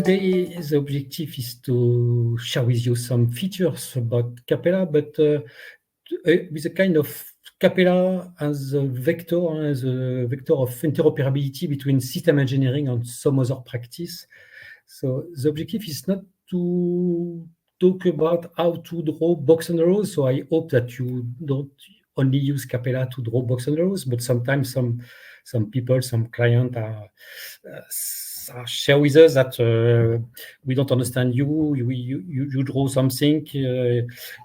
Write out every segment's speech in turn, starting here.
Today, the objective is to share with you some features about Capella, but with a kind of Capella as a vector of interoperability between system engineering and some other practice. So the objective is not to talk about how to draw box and rows. So I hope that you don't only use Capella to draw box and rows, but sometimes some people, some clients share with us that we don't understand you draw something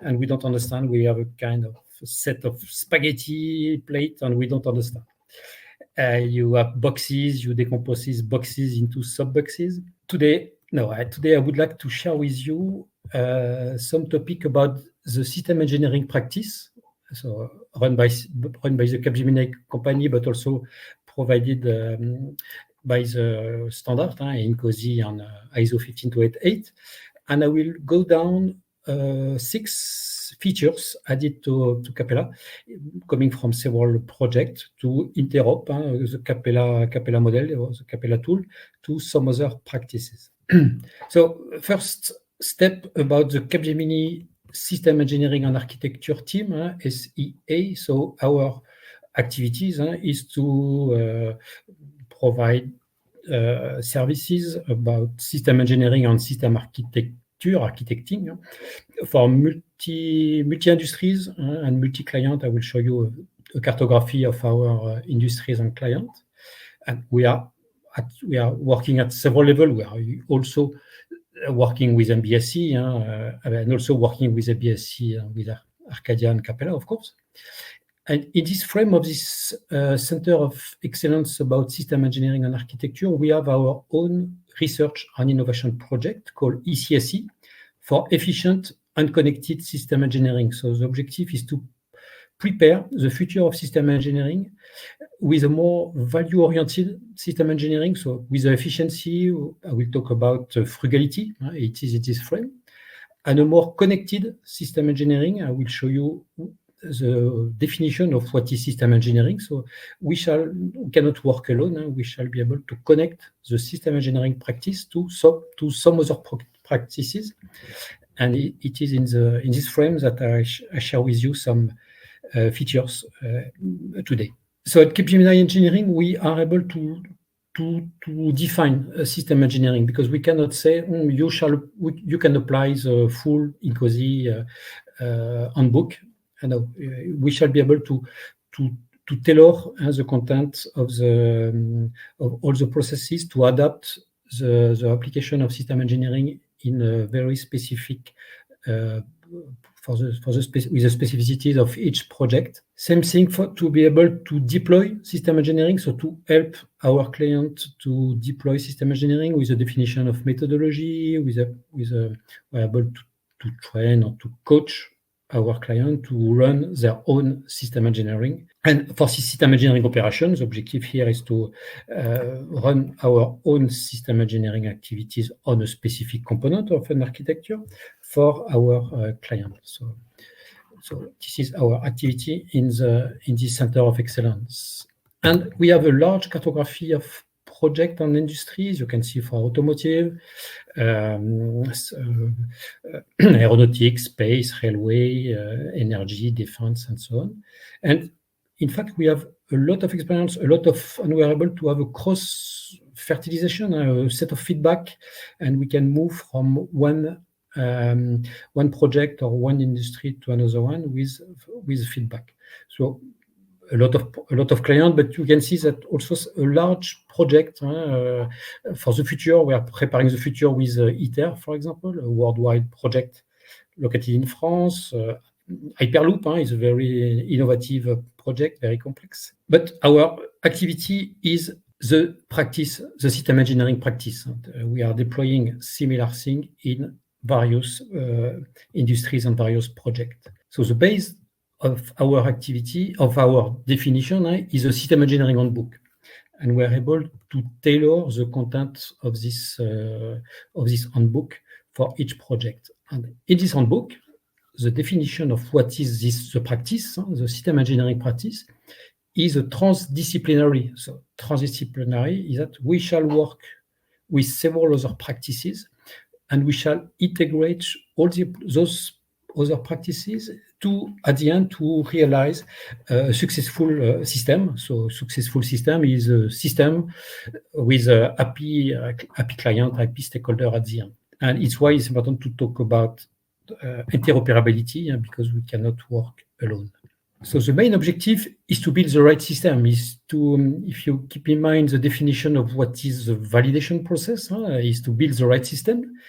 and we don't understand. We have a kind of set of spaghetti plate and we don't understand. You have boxes, you decompose these boxes into sub-boxes. Today I would like to share with you some topic about the system engineering practice, so run by the Capgemini company, but also provided by the standard in COSI and ISO 15288. And I will go down 6 features added to Capella, coming from several projects to interop the Capella model or the Capella tool to some other practices. So first step about the Capgemini System Engineering and Architecture team, SEA. So our activities is to provide services about system engineering and system architecting for multi-industries and multi-client. I will show you a cartography of our industries and clients. And we are working at several levels. We are also working with MBSE and also working with MBSE with Arcadia and Capella, of course. And in this frame of this Center of Excellence about System Engineering and Architecture, we have our own research and innovation project called ECSE for efficient and connected system engineering. So the objective is to prepare the future of system engineering with a more value-oriented system engineering. So with the efficiency, I will talk about frugality, it is in this frame, and a more connected system engineering. I will show you the definition of what is system engineering. So we cannot work alone. We shall be able to connect the system engineering practice to some other practices. And it is in this frame that I share with you some features today. So at Capgemini Engineering, we are able to define system engineering, because we cannot say you can apply the full INCOSI handbook. And we shall be able to tailor the content of all the processes to adapt the application of system engineering in a very specific with the specificities of each project. Same thing to be able to deploy system engineering, so to help our client to deploy system engineering with a definition of methodology, we're able to train or to coach our client to run their own system engineering. And for system engineering operations, the objective here is to run our own system engineering activities on a specific component of an architecture for our client. So this is our activity in this Center of Excellence. And we have a large cartography of project and industries. You can see for automotive, aeronautics, space, railway, energy, defense, and so on. And in fact, we have a lot of experience, and we are able to have a cross-fertilization, a set of feedback, and we can move from one project or one industry to another one with feedback. So a lot of clients, but you can see that also a large project for the future. We are preparing the future with ITER, for example, a worldwide project located in France. Hyperloop is a very innovative project, very complex. But our activity is the system engineering practice. We are deploying similar things in various industries and various projects. So the base of our activity, of our definition, is a system engineering handbook. And we're able to tailor the content of this handbook for each project. And in this handbook, the definition of what is the practice, the system engineering practice, is a transdisciplinary. So transdisciplinary is that we shall work with several other practices, and we shall integrate all those other practices to, at the end, to realize a successful system. So successful system is a system with a happy client, happy stakeholder at the end. And it's why it's important to talk about interoperability, because we cannot work alone. So the main objective is to build the right system, is to, if you keep in mind the definition of what is the validation process, is to build the right system.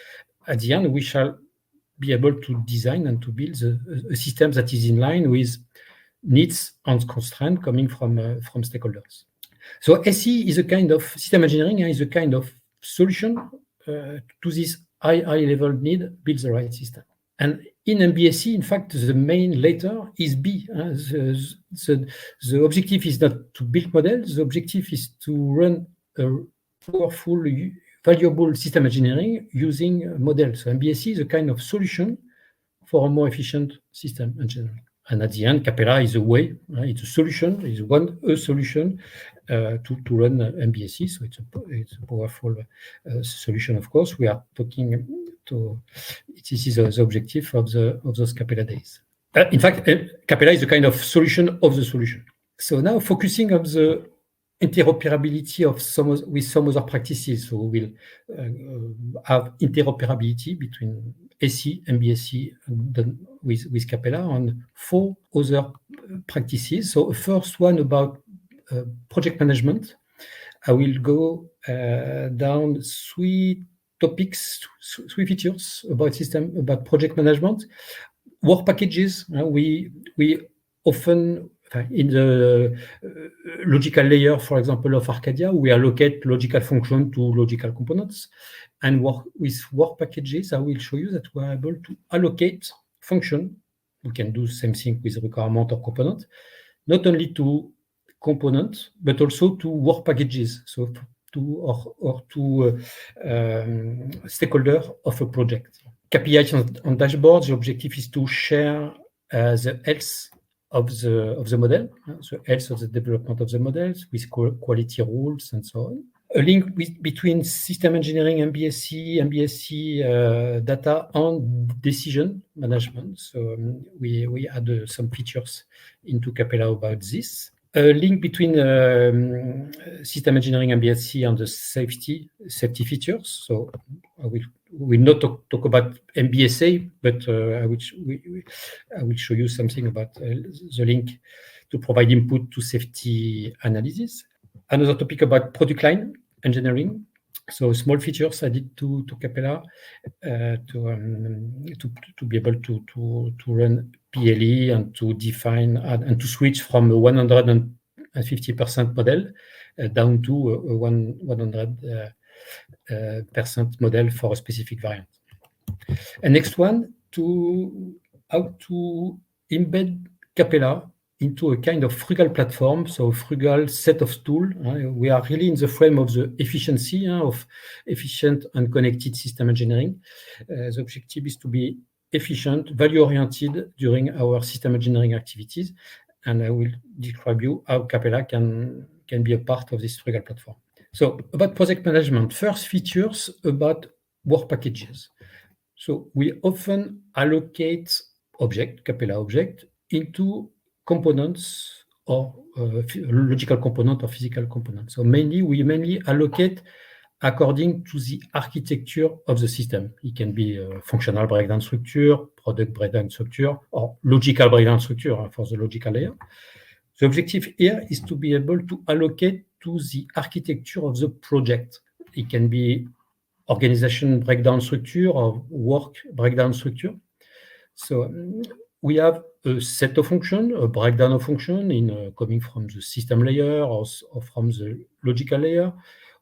At the end, we shall be able to design and to build a system that is in line with needs and constraints coming from stakeholders. So SE is a kind of system engineering, is a kind of solution to this high level need, build the right system. And in MBSE, in fact, the main letter is B. The objective is not to build models. The objective is to run a powerful, valuable system engineering using models. So MBSE is a kind of solution for a more efficient system engineering. And at the end, Capella is a way, it's a solution, it's a solution to run MBSE. So it's a powerful solution, of course. We are talking to, this is the objective of those Capella days. In fact, Capella is a kind of solution of the solution. So now focusing on the interoperability with some other practices. So we'll have interoperability between SE, MBSE, with Capella on 4 other practices. So first one about project management. I will go down 3 topics, 3 features about project management. Work packages. We often, in the logical layer, for example, of Arcadia, we allocate logical function to logical components. And with work packages, I will show you that we are able to allocate function. We can do the same thing with requirement or component, not only to component, but also to work packages. So to stakeholder of a project. KPIs on dashboards, the objective is to share the health of the model, so health of the development of the models with quality rules and so on. A link between system engineering, MBSE data and decision management. So we add some features into Capella about this. A link between system engineering, MBSE, and the safety features. So I will not talk about MBSA, but I will show you something about the link to provide input to safety analysis. Another topic about product line engineering. So small features added to Capella to be able to run PLE and to define and to switch from a 150% model down to a 100% model for a specific variant. And next one, how to embed Capella into a kind of frugal platform, so frugal set of tools. We are really in the frame of the efficiency of efficient and connected system engineering. The objective is to be efficient, value-oriented during our system engineering activities, and I will describe you how Capella can be a part of this frugal platform. So about project management, first features about work packages. So we often allocate Capella object into components or logical component or physical component. So we mainly allocate according to the architecture of the system. It can be a functional breakdown structure, product breakdown structure, or logical breakdown structure for the logical layer. The objective here is to be able to allocate to the architecture of the project. It can be organization breakdown structure or work breakdown structure. So we have a set of function, a breakdown of function coming from the system layer or from the logical layer.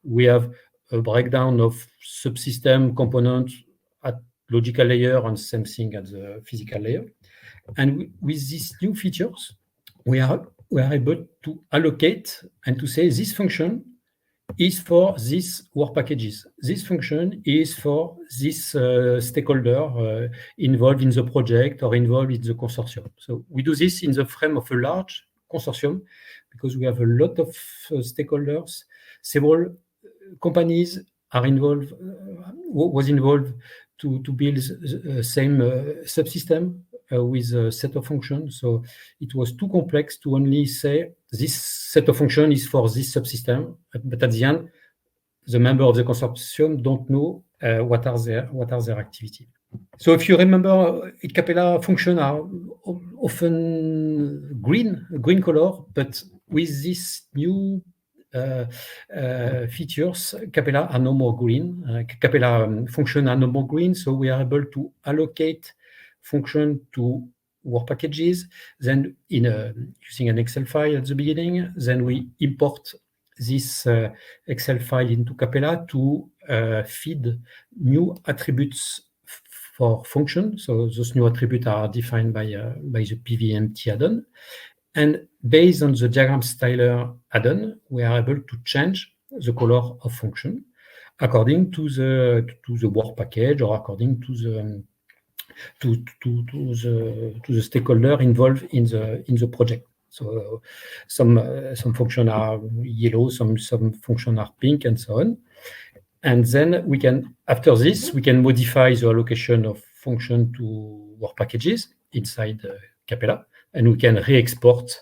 We have a breakdown of subsystem components at logical layer and same thing at the physical layer. And with these new features, we are able to allocate and to say this function is for these work packages. This function is for this stakeholder involved in the project or involved in the consortium. So we do this in the frame of a large consortium because we have a lot of stakeholders, several companies are involved, was involved to build the same subsystem with a set of functions. So it was too complex to only say this set of function is for this subsystem, but at the end, the member of the consortium don't know what are their activity. So if you remember, Capella functions are often green color, but with this new features, Capella are no more green. Capella function are no more green, so we are able to allocate function to work packages. Then using an Excel file at the beginning, then we import this Excel file into Capella to feed new attributes for function. So those new attributes are defined by the PVMT add-on. And based on the diagram styler add-on, we are able to change the color of function according to the work package or according to the stakeholder involved in the project. So some functions are yellow, some functions are pink, and so on. And then after this, we can modify the allocation of function to work packages inside Capella, and we can re-export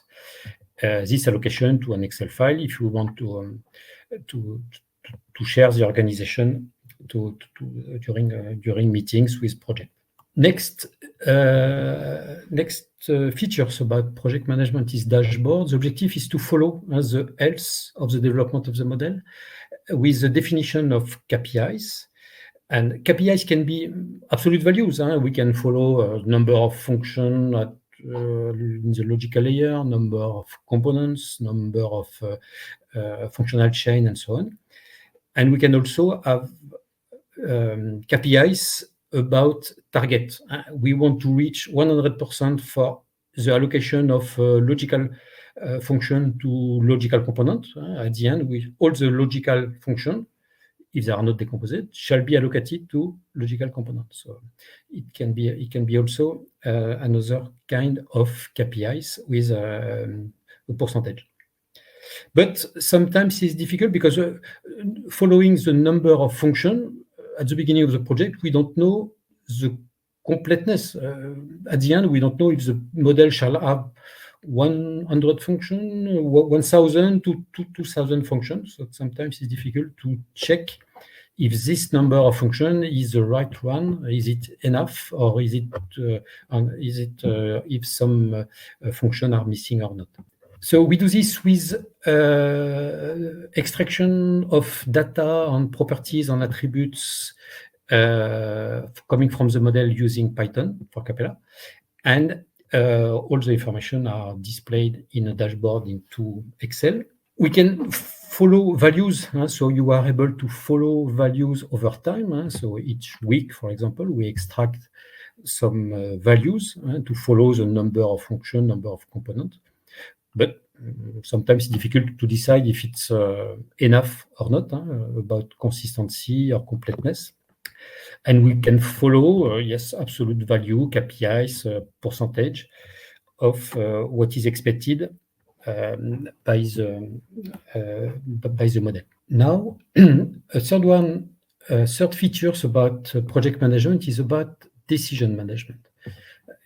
this allocation to an Excel file if we want to share the organization during meetings with project. Next features about project management is dashboard. The objective is to follow the health of the development of the model with the definition of KPIs. And KPIs can be absolute values. We can follow number of functions in the logical layer, number of components, number of functional chain, and so on. And we can also have KPIs about target. We want to reach 100% for the allocation of logical function to logical component. At the end, all the logical function, if they are not decomposed, shall be allocated to logical components. So it can be also another kind of KPIs with a percentage. But sometimes it's difficult because following the number of functions at the beginning of the project, we don't know the completeness. At the end, we don't know if the model shall have 100 functions, 1,000 to 2,000 functions. So sometimes it's difficult to check if this number of functions is the right one. Is it enough, or is it if some functions are missing or not? So we do this with extraction of data on properties, on attributes coming from the model using Python for Capella. And all the information are displayed in a dashboard into Excel. We can follow values, so you are able to follow values over time. So each week, for example, we extract some values to follow the number of functions, number of components. But sometimes it's difficult to decide if it's enough or not, about consistency or completeness. And we can follow, yes, absolute value, KPIs, percentage of what is expected by the model. Now, a third feature about project management is about decision management.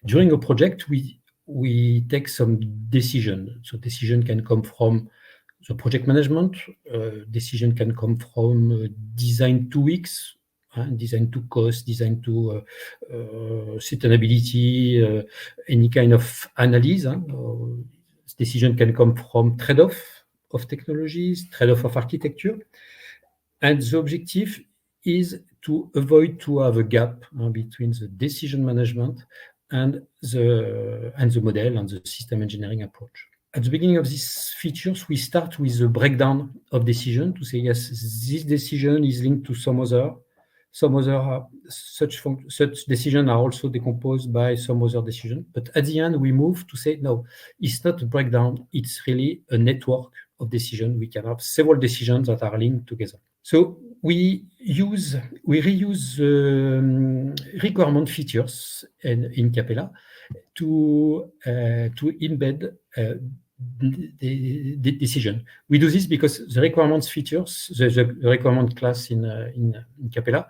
During a project, we take some decision. So decision can come from the project management. Decision can come from design to UX, design to cost, design to sustainability, any kind of analysis. Decision can come from trade-off of technologies, trade-off of architecture. And the objective is to avoid to have a gap between the decision management and the model and the system engineering approach. At the beginning of these features, we start with a breakdown of decision to say, yes, this decision is linked to some other such decisions are also decomposed by some other decision. But at the end, we move to say, no, it's not a breakdown. It's really a network of decisions. We can have several decisions that are linked together. So we reuse requirement features in Capella to embed decision. We do this because the requirements features, the requirement class in Capella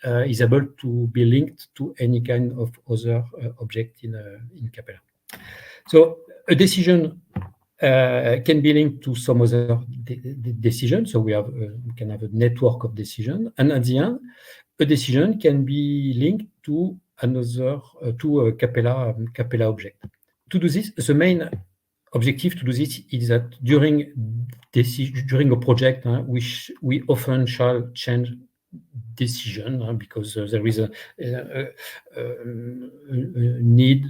is able to be linked to any kind of other object in Capella. So a decision can be linked to some other decision. So we can have a network of decision, and at the end, a decision can be linked to another to a Capella object. To do this, the main objective to do this is that during a project, we often shall change decision because there is a need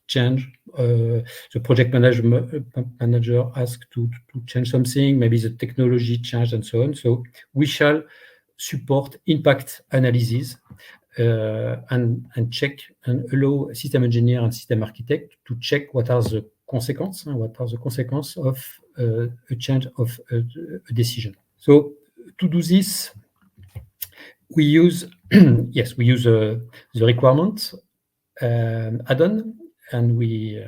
change. The project manager asks to change something, maybe the technology changed and so on. So we shall support impact analysis and check and allow system engineer and system architect to check what are the consequences of a change of a decision. So to do this, we use the requirement add-on, and we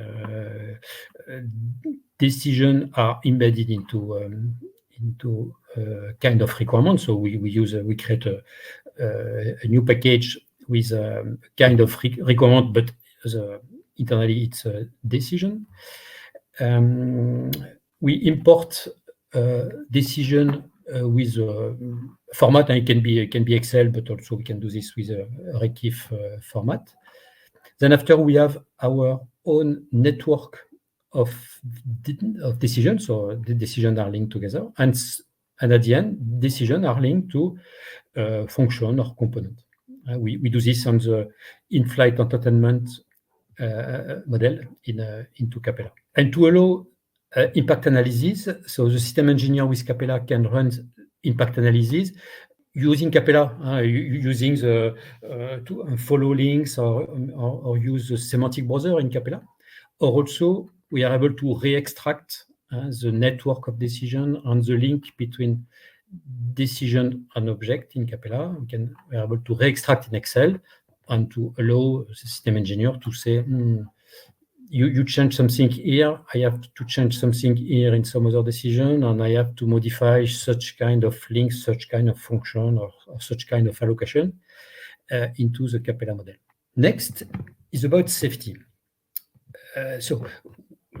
decision are embedded into kind of requirement. So we create a new package with a kind of requirement, but internally it's a decision. We import decision with a format, and it can be Excel, but also we can do this with a Rekif format. Then after we have our own network of decisions, so the decisions are linked together, and at the end, decisions are linked to function or component. We do this on the in-flight entertainment model into Capella. And to allow impact analysis, so the system engineer with Capella can run impact analysis using Capella, using the to follow links or use the semantic browser in Capella. Or also, we are able to re-extract the network of decision and the link between decision and object in Capella. We are able to re-extract in Excel and to allow the system engineer to say, you change something here, I have to change something here in some other decision, and I have to modify such kind of link, such kind of function, or such kind of allocation into the Capella model. Next is about safety. So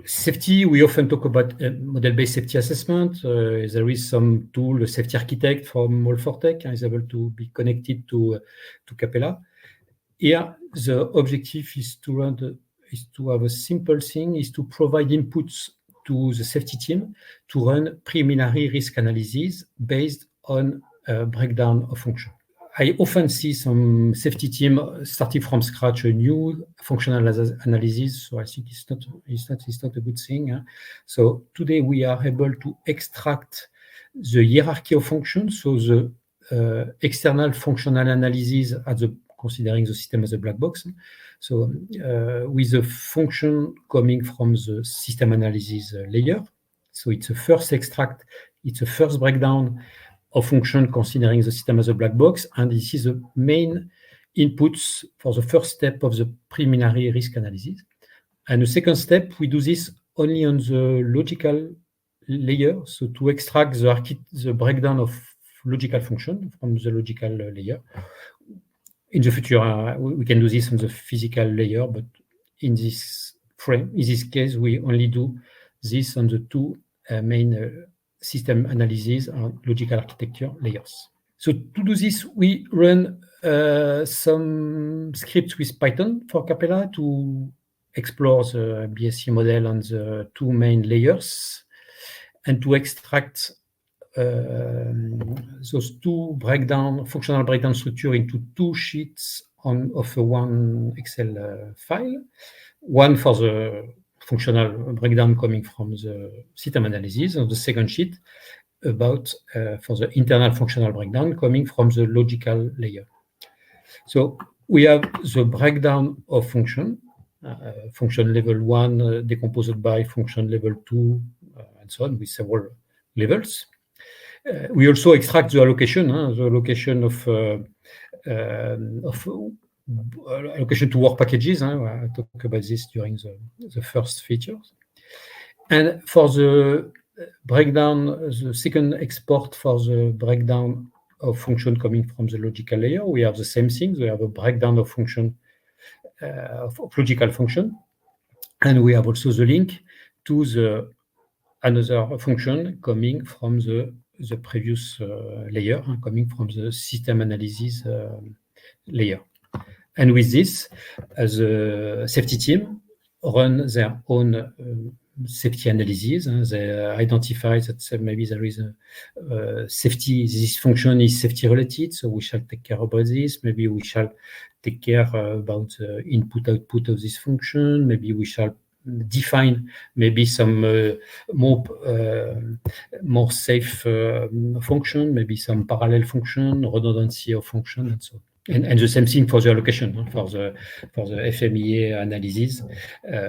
safety, we often talk about model-based safety assessment. There is some tool, a safety architect from All4Tech, is able to be connected to Capella. Here, the objective is to have a simple thing, is to provide inputs to the safety team to run preliminary risk analysis based on a breakdown of function. I often see some safety team starting from scratch a new functional analysis, so I think it's not a good thing. So today we are able to extract the hierarchy of functions, so the external functional analysis considering the system as a black box. So with the function coming from the system analysis layer. So it's a first extract, it's a first breakdown of function considering the system as a black box, and this is the main inputs for the first step of the preliminary risk analysis. And the second step, we do this only on the logical layer, so to extract the breakdown of logical function from the logical layer. In the future, we can do this on the physical layer, but in this case, we only do this on the two main system analysis and logical architecture layers. So to do this, we run some scripts with Python for Capella to explore the BSC model on the two main layers and to extract those two functional breakdown structure into two sheets of one Excel file, one for the functional breakdown coming from the system analysis, and the second sheet about for the internal functional breakdown coming from the logical layer. So we have the breakdown of function level 1 decomposed by function level 2, and so on, with several levels. We also extract the allocation of allocation to work packages. I talk about this during the first features. And for the breakdown, the second export for the breakdown of function coming from the logical layer, we have the same thing. We have a breakdown of function, of logical function. And we have also the link to the another function coming from the previous layer, coming from the system analysis layer. And with this, the safety team run their own safety analysis. They identify that maybe there is a safety, this function is safety related, so we shall take care about this. Maybe we shall take care about the input-output of this function. Maybe we shall define maybe some more safe function, maybe some parallel function, redundancy of function, and so on. And the same thing for the allocation, for the FMEA analysis.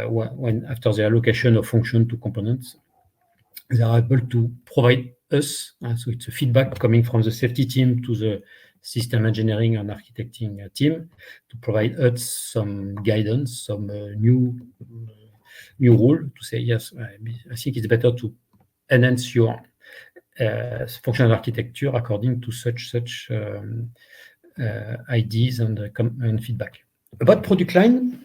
When after the allocation of function to components, they are able to provide us, so it's a feedback coming from the safety team to the system engineering and architecting team, to provide us some guidance, some new rule to say, yes, I think it's better to enhance your functional architecture according to such ideas and feedback. About product line,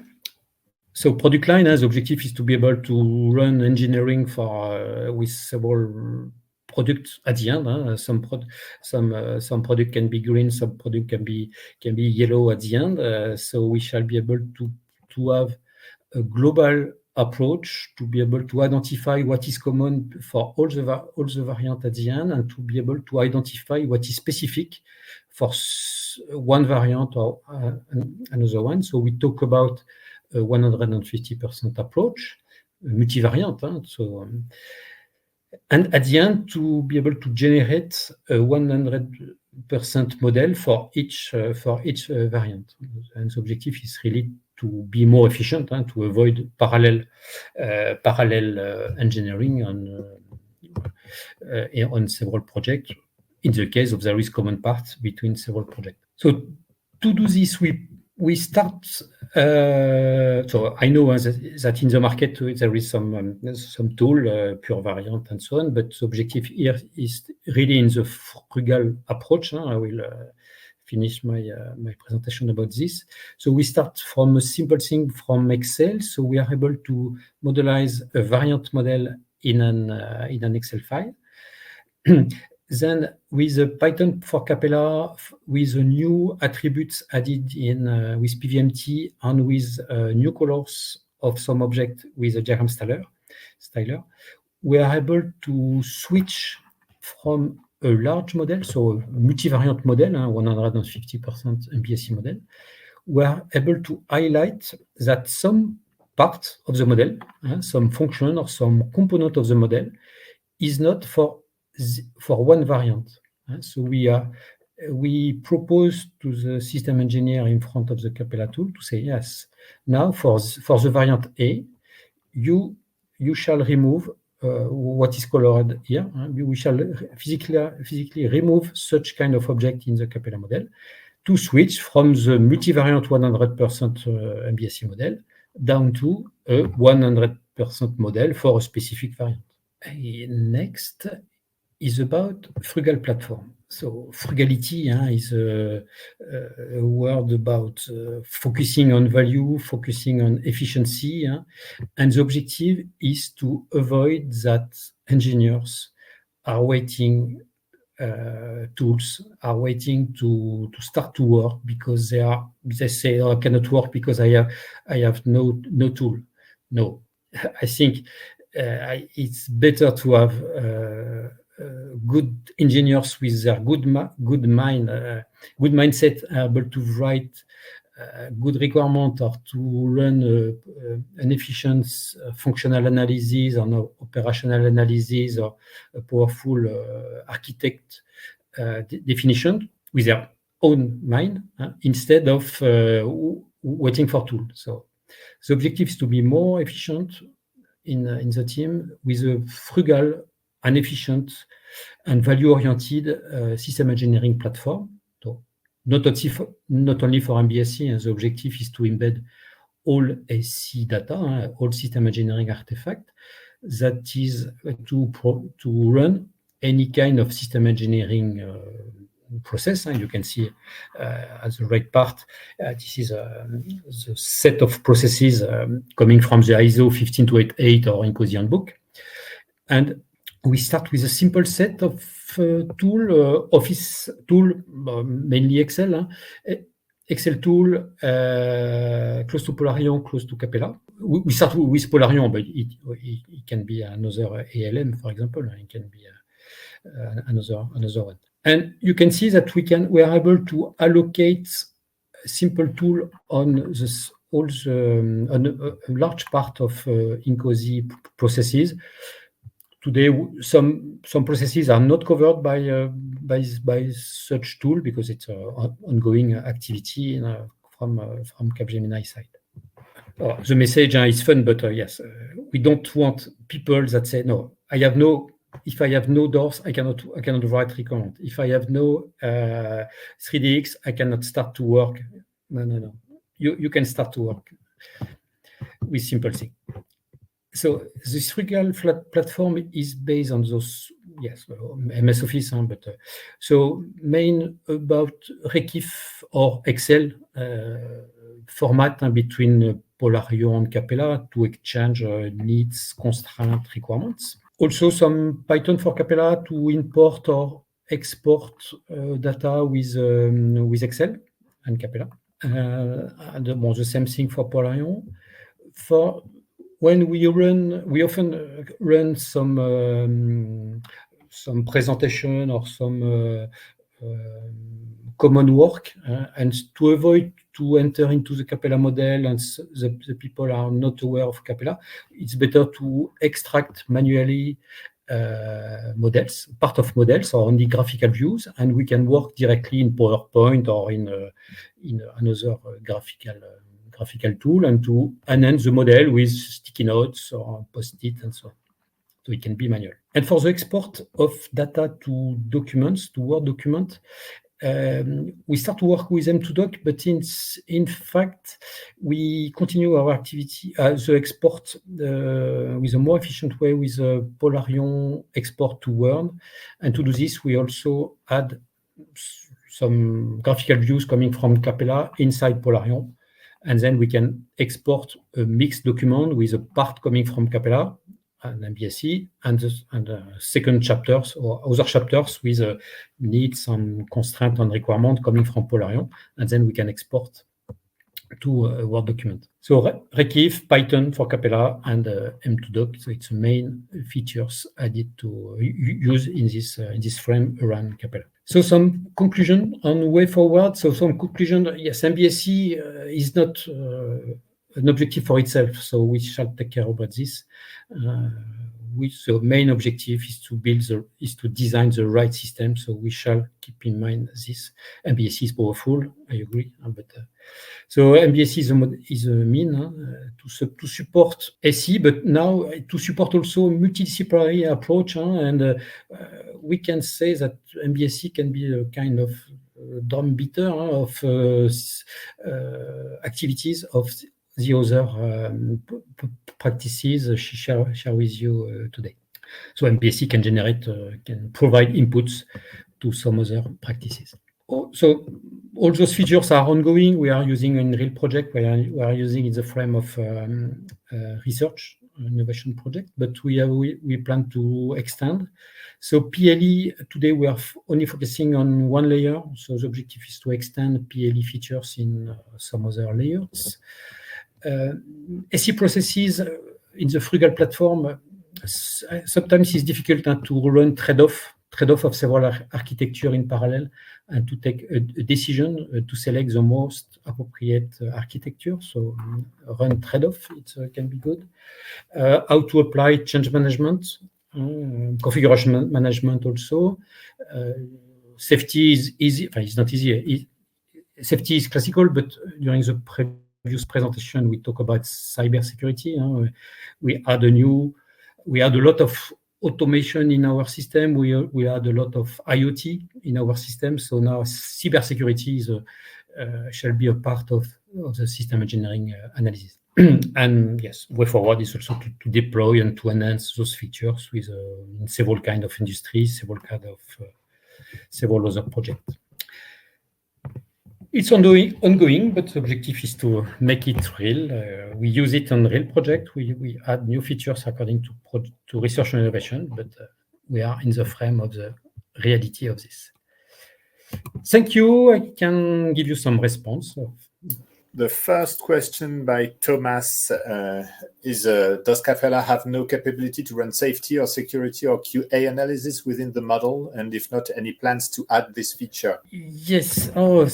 so product line, the objective is to be able to run engineering for with several products at the end. Some product can be green, some product can be yellow at the end. So we shall be able to have a global approach to be able to identify what is common for all the variants at the end, and to be able to identify what is specific for one variant or another one. So we talk about a 150% approach, multivariant. And at the end, to be able to generate a 100% model for each variant. And the objective is really to be more efficient, to avoid parallel engineering on several projects, in the case of there is common parts between several projects. So to do this, we start. So I know that in the market there is some tool, Pure Variant and so on, but the objective here is really in the frugal approach. I will finish my presentation about this. So we start from a simple thing from Excel. So we are able to modelize a variant model in an Excel file. Then with the Python for Capella, with the new attributes added in with PVMT and with new colors of some object with a diagram styler, we are able to switch from a large model, so a multivariant model, 150% MPSE model. We are able to highlight that some part of the model, some function or some component of the model, is not for one variant. So we propose to the system engineer in front of the Capella tool to say, yes, now for the variant A, you shall remove what is colored here. We shall physically remove such kind of object in the Capella model to switch from the multivariant 100% MBSE model down to a 100% model for a specific variant. Next is about frugal platform. So frugality is a word about focusing on value, focusing on efficiency, and the objective is to avoid that engineers are waiting, tools are waiting to start to work because they say, oh, I cannot work because I have no tool. No, I think it's better to have good engineers with their good mindset, able to write good requirement or to run an efficient functional analysis or operational analysis or a powerful architect definition with their own mind instead of waiting for tools. So the objective is to be more efficient in the team with a frugal and efficient and value-oriented system engineering platform. So not only for MBSE, and the objective is to embed all SC data, all system engineering artifacts. that is to run any kind of system engineering process. You can see at the right part, this is the set of processes coming from the ISO 15288 or INCOSE handbook. And we start with a simple set of Office tool, mainly Excel. Excel tool, close to Polarion, close to Capella. We start with Polarion, but it can be another ALM, for example. It can be another one. And you can see that we are able to allocate a simple tool on this on a large part of INCOSE processes. Today, some processes are not covered by such tool because it's an ongoing activity from Capgemini side. The message is fun, but yes, we don't want people that say, no, if I have no doors, I cannot write requirement. If I have no 3DX, I cannot start to work. No. You can start to work with simple things. So this Frugal platform is based on those, yes, MS Office, but so main about Rekif or Excel format between Polarion and Capella to exchange needs, constraints, requirements. Also some Python for Capella to import or export data with Excel and Capella. And the same thing for Polarion. When we often run some presentation or some common work, and to avoid to enter into the Capella model and the people are not aware of Capella, it's better to extract manually models, part of models or only graphical views, and we can work directly in PowerPoint or in another graphical tool and to enhance the model with sticky notes or post-it and so on. So it can be manual. And for the export of data to documents, to Word document, we start to work with M2Doc, but in fact, we continue our activity, the export with a more efficient way with Polarion export to Word. And to do this, we also add some graphical views coming from Capella inside Polarion. And then we can export a mixed document with a part coming from Capella and MBSE and second chapters or other chapters with needs and constraints and requirements coming from Polarion. And then we can export to a Word document. So Rekif, Python for Capella, and M2Doc. So it's the main features added to use in this frame around Capella. So some conclusion on way forward. So some conclusion, yes, MBSE is not an objective for itself. So we shall take care about this. The main objective is to design the right system. So we shall keep in mind this. MBSE is powerful, I agree. But so MBSE is a mean to support SE, but now to support also a multidisciplinary approach. And we can say that MBSE can be a kind of drum beater of activities of the other practices she share with you today. So MBSE can provide inputs to some other practices. So all those features are ongoing. We are using in real project. We are using in the frame of research innovation project, but we plan to extend. So PLE today we are only focusing on one layer. So the objective is to extend PLE features in some other layers. SE processes in the Frugal platform sometimes it's difficult to run trade-off of several architecture in parallel and to take a decision to select the most appropriate architecture. So run trade-off, it can be good. How to apply change management, configuration management also. Safety is easy. It's not easy. Safety is classical, but during the previous presentation, we talk about cybersecurity. We add a lot of automation in our system. We add a lot of IoT in our system. So now cybersecurity shall be a part of the system engineering analysis. And yes, way forward is also to deploy and to enhance those features with in several kind of industries, several other projects. It's ongoing, but the objective is to make it real. We use it on real project. We add new features according to research and innovation, but we are in the frame of the reality of this. Thank you. I can give you some response. The first question by Thomas is, does Capella have no capability to run safety or security or QA analysis within the model? And if not, any plans to add this feature? Yes. Oh,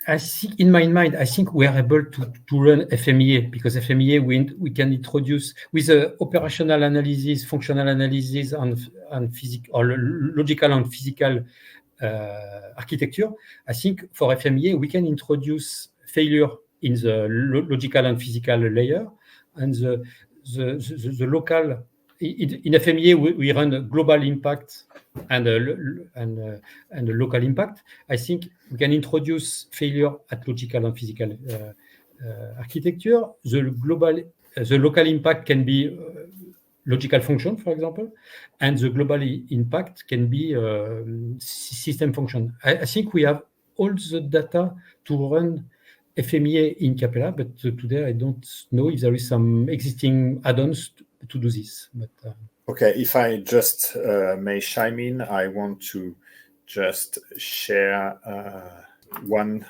I think in my mind, I think we are able to run FMEA, because FMEA we can introduce with the operational analysis, functional analysis on physical or logical and physical architecture. I think for FMEA, we can introduce failure in the logical and physical layer, and the local in FMEA we run a global impact and a local impact. I think we can introduce failure at logical and physical architecture. The local impact can be logical function, for example, and the global impact can be system function. I think we have all the data to run FMEA in Capella, but today I don't know if there is some existing add-ons to do this. But okay, if I just may chime in, I want to just share one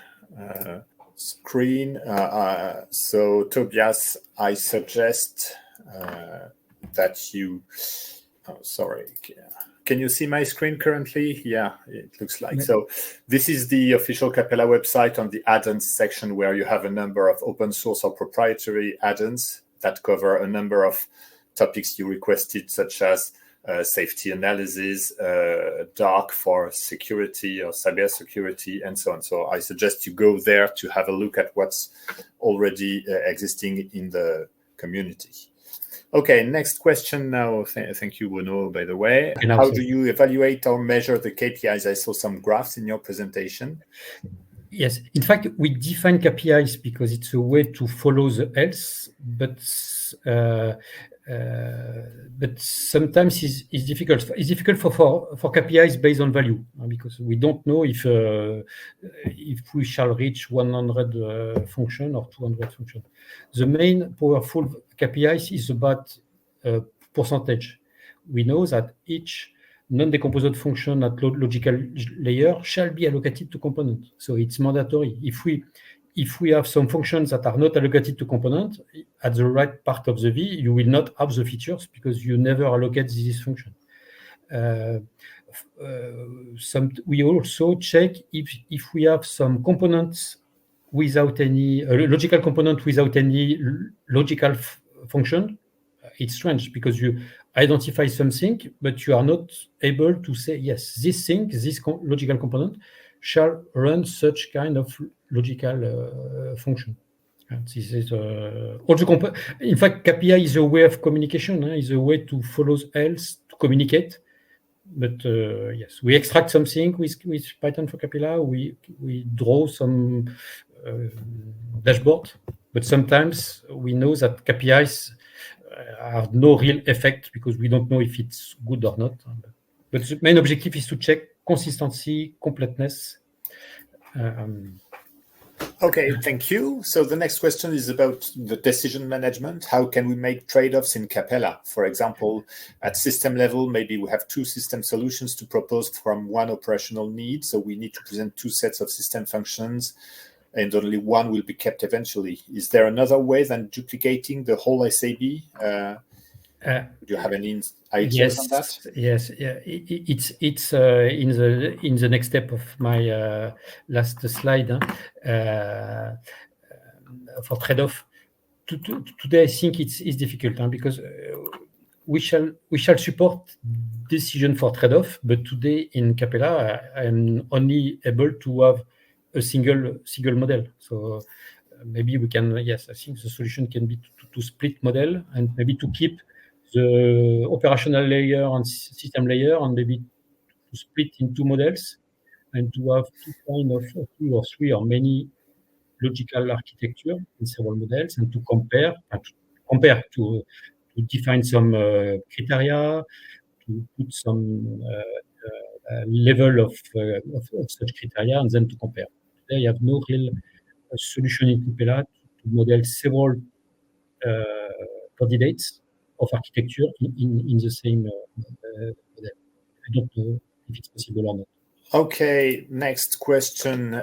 screen. So Tobias, I suggest that you, sorry, can you see my screen currently? Yeah, it looks like. So this is the official Capella website on the add-ons section, where you have a number of open source or proprietary add-ons that cover a number of topics you requested, such as safety analysis, dark for security or cyber security, and so on. So I suggest you go there to have a look at what's already existing in the community. Okay, next question now. Thank you, Bruno, by the way. How do you evaluate or measure the KPIs? I saw some graphs in your presentation. Yes, in fact, we define KPIs because it's a way to follow the health, but sometimes it's difficult. It's difficult for KPIs based on value, because we don't know if we shall reach 100 function or 200 function. The main powerful KPIs is about percentage. We know that each non-decomposed function at logical layer shall be allocated to component. So it's mandatory. If we have some functions that are not allocated to component at the right part of the V, you will not have the features because you never allocate this function. We also check if we have some components without any logical component without any logical function. It's strange because you identify something, but you are not able to say, yes, this thing, this logical component shall run such kind of logical function. And this is also in fact, KPI is a way of communication, is a way to follow else, to communicate. But yes, we extract something with Python for Capella. We draw some dashboard, but sometimes we know that KPIs have no real effect because we don't know if it's good or not. But the main objective is to check consistency, completeness. Okay, thank you. So the next question is about the decision management. How can we make trade-offs in Capella? For example, at system level, maybe we have two system solutions to propose from one operational need. So we need to present two sets of system functions, and only one will be kept eventually. Is there another way than duplicating the whole SAB? Do you have any ideas on that? Yes, yeah. It's in the next step of my last slide for trade-off. Today, I think it's difficult because we shall support decision for trade-off, but today in Capella, I'm only able to have a single model. So maybe we can, yes, I think the solution can be to split model and maybe to keep the operational layer and system layer, and maybe to split in two models and to have two kind of two or three or many logical architecture in several models and to define some criteria, to put some level of such criteria, and then to compare. Today, you have no real solution in Kupela to model several candidates of architecture in the same model. I don't know if it's possible or not. Okay, next question.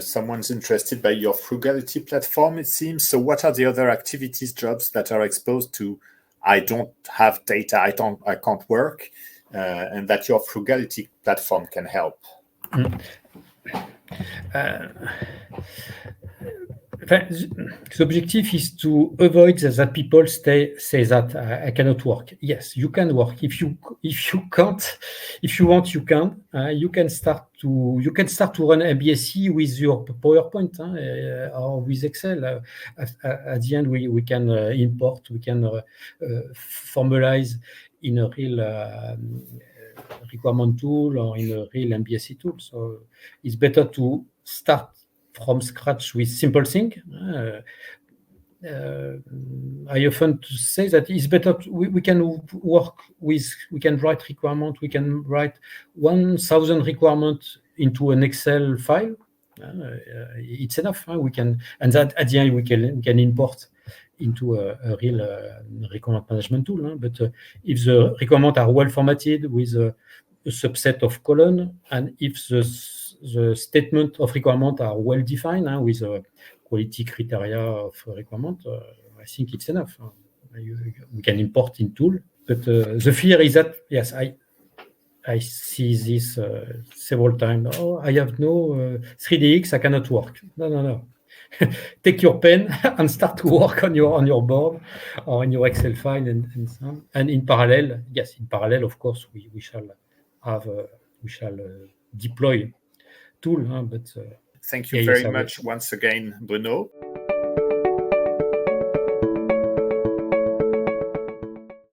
Someone's interested by your Frugality platform, it seems. So what are the other activities, jobs that are exposed to I don't have data, I can't work, and that your Frugality platform can help? The objective is to avoid that people say that I cannot work. Yes, you can work. If you can't, if you want, you can. You can start to run MBSE with your PowerPoint or with Excel. At the end, we can import, we can formalize in a real requirement tool or in a real MBSE tool. So it's better to start from scratch with simple thing. I often say that it's better we can work with, we can write requirement, we can write 1,000 requirements into an Excel file. It's enough. We can, and that at the end we can import into a real requirement management tool. But if the requirements are well formatted with a subset of columns, and if the statement of requirement are well defined with a quality criteria of requirement, I think it's enough. We can import in tool, but the fear is that, yes, I see this several times. Oh, I have no 3DX, I cannot work. No. Take your pen and start to work on your board or in your Excel file and so on. And in parallel, of course, we shall deploy tool. Thank you very much once again, Bruno.